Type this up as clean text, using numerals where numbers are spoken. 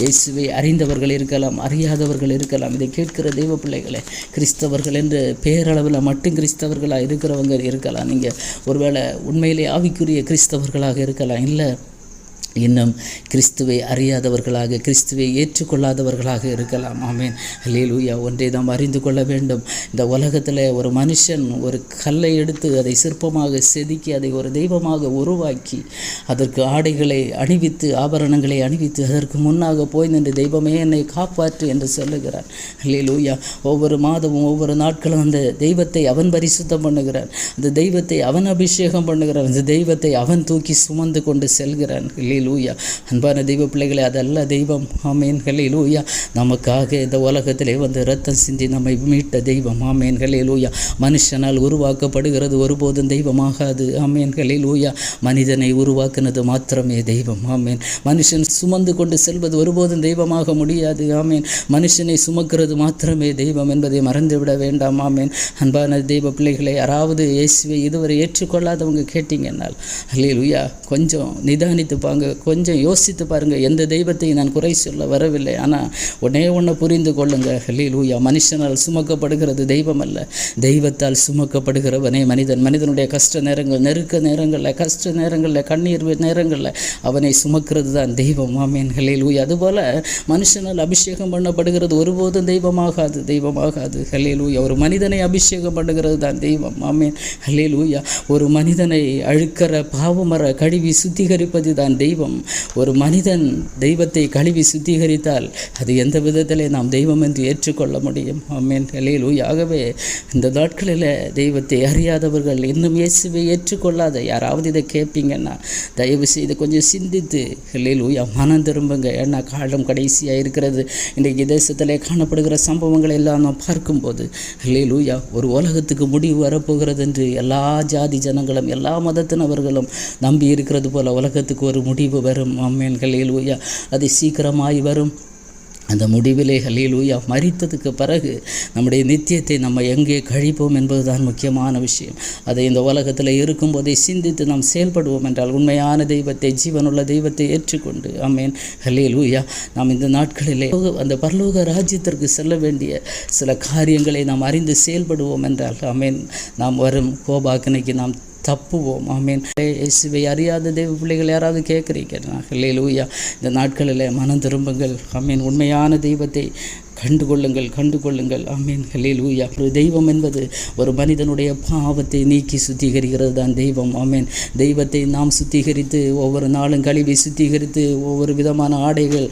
இயேசுவை அறிந்தவர்கள் இருக்கலாம், அறியாதவர்கள் இருக்கலாம். இதை கேட்கிற தெய்வ பிள்ளைகளை, கிறிஸ்தவர்கள் என்று பேரளவில் மட்டும் கிறிஸ்தவர்களாக இருக்கிறவங்க இருக்கலாம். நீங்கள் ஒருவேளை உண்மையிலே ஆவிக்குரிய கிறிஸ்தவர்களாக இருக்கலாம், இல்லை இன்னும் கிறிஸ்துவை அறியாதவர்களாக, கிறிஸ்துவை ஏற்றுக்கொள்ளாதவர்களாக இருக்கலாம். ஆமேன். அல்லேலூயா. ஒன்றை நாம் அறிந்து கொள்ள வேண்டும். இந்த உலகத்தில் ஒரு மனுஷன் ஒரு கல்லை எடுத்து அதை சிற்பமாக செதுக்கி அதை ஒரு தெய்வமாக உருவாக்கி அதற்கு ஆடைகளை அணிவித்து, ஆபரணங்களை அணிவித்து, அதற்கு முன்னாக போய் நின்று தெய்வமே என்னை காப்பாற்று என்று சொல்லுகிறான். அல்லேலூயா. ஒவ்வொரு மாதமும் ஒவ்வொரு நாட்களும் அந்த தெய்வத்தை அவன் பரிசுத்தம் பண்ணுகிறான், அந்த தெய்வத்தை அவன் அபிஷேகம் பண்ணுகிறான், அந்த தெய்வத்தை அவன் தூக்கி சுமந்து கொண்டு செல்கிறான். ஹல்லேலூயா. அன்பான தெய்வ பிள்ளைகளை, அதல்ல தெய்வம். ஆமேன். ஹல்லேலூயா. நமக்காக இந்த உலகத்திலே வந்து இரத்தம் சிந்தி நம்மை மீட்ட தெய்வம். ஆமேன். ஹல்லேலூயா. மனுஷனால் உருவாக்கப்படுகிறது ஒருபோதும் தெய்வமாகாது. ஆமேன். ஹல்லேலூயா. மனிதனை உருவாக்குனது மாத்திரமே தெய்வம். ஆமேன். மனுஷன் சுமந்து கொண்டு செல்வது ஒருபோதும் தெய்வமாக முடியாது. ஆமேன். மனுஷனை சுமக்கிறது மாத்திரமே தெய்வம் என்பதை மறந்துவிட வேண்டாம். ஆமேன். அன்பான தெய்வ பிள்ளைகளை, யாராவது இயேசுவை இதுவரை ஏற்றுக்கொள்ளாதவங்க கேட்டீங்கன்னால், ஹல்லேலூயா, கொஞ்சம் நிதானித்துப்பாங்க, கொஞ்சம் யோசித்து பாருங்கள். எந்த தெய்வத்தையும் நான் குறை சொல்ல வரவில்லை, ஆனால் ஒன்றை புரிந்து கொள்ளுங்க. ஹல்லேலூயா. மனுஷனால் சுமக்கப்படுகிறது தெய்வம் அல்ல, தெய்வத்தால் சுமக்கப்படுகிறவனே மனிதன். மனிதனுடைய கஷ்ட நேரங்கள், நெருக்க நேரங்களில், கஷ்ட நேரங்களில், கண்ணீர் நேரங்களில் அவனை சுமக்கிறது தான் தெய்வம். ஆமேன். ஹல்லேலூயா. அதுபோல் மனுஷனால் அபிஷேகம் பண்ணப்படுகிறது ஒருபோதும் தெய்வமாகாது, தெய்வமாகாது. ஹல்லேலூயா. ஒரு மனிதனை அபிஷேகம் பண்ணுகிறது தான் தெய்வம். ஆமேன். ஹல்லேலூயா. ஒரு மனிதனை அழுக்கிற பாவமர கழுவி சுத்திகரிப்பது தான் தெய்வம். ஒரு மனிதன் தெய்வத்தை கழுவி சுத்திகரித்தால் அது எந்த விதத்திலே நாம் தெய்வம் என்று ஏற்றுக்கொள்ள முடியும்? ஆமென். ஹல்லேலூயா. ஆகவே இந்த நாட்களில் தெய்வத்தை அறியாதவர்கள், இன்னும் இயேசுவை ஏற்றுக்கொள்ளாத யாராவது இதை கேட்பீங்கன்னா தயவு செய்து கொஞ்சம் சிந்தித்து ஹல்லேலூயா மனம் திரும்புங்க. ஏன்னா காலம் கடைசியாக இருக்கிறது. இன்றைக்கு தேசத்திலே காணப்படுகிற சம்பவங்களை எல்லாம் நாம் பார்க்கும்போது ஹல்லேலூயா ஒரு உலகத்துக்கு முடிவு வரப்போகிறது என்று எல்லா ஜாதி ஜனங்களும், எல்லா மதத்தினவர்களும் நம்பி இருக்கிறது போல உலகத்துக்கு ஒரு முடிவு வரும். ஆமென். ஹல்லேலூயா. அது சீக்கிரமாய் வரும். அந்த முடிவிலே ஹல்லேலூயா மரித்ததுக்கு பிறகு நம்முடைய நித்தியத்தை நம்ம எங்கே கழிப்போம் என்பதுதான் முக்கியமான விஷயம். அதை இந்த உலகத்தில் இருக்கும்போதே சிந்தித்து நாம் செயல்படுவோம் என்றால் உண்மையான தெய்வத்தை, ஜீவனுள்ள தெய்வத்தை ஏற்றுக்கொண்டு, ஆமென், ஹல்லேலூயா, நாம் இந்த நாட்களிலே அந்த பரலோக ராஜ்யத்திற்கு செல்ல வேண்டிய சில காரியங்களை நாம் அறிந்து செயல்படுவோம் என்றால், ஆமென், நாம் வரும் கோபாக்கினைக்கு நாம் தப்புவோம். ஆமேன். இயேசுவை அறியாத தெய்வ பிள்ளைகள் யாராவது கேட்குறீங்க? ஹல்லேலூயா. இந்த நாட்களில் மனம் திரும்புங்கள். ஆமேன். உண்மையான தெய்வத்தை கண்டுகொள்ளுங்கள். ஆமேன். ஹல்லேலூயா. ஒரு தெய்வம் என்பது ஒரு மனிதனுடைய பாவத்தை நீக்கி சுத்திகரிக்கிறது தான் தெய்வம். ஆமேன். தெய்வத்தை நாம் சுத்திகரித்து ஒவ்வொரு நாளும் கழுவி சுத்திகரித்து ஒவ்வொரு விதமான ஆடைகள்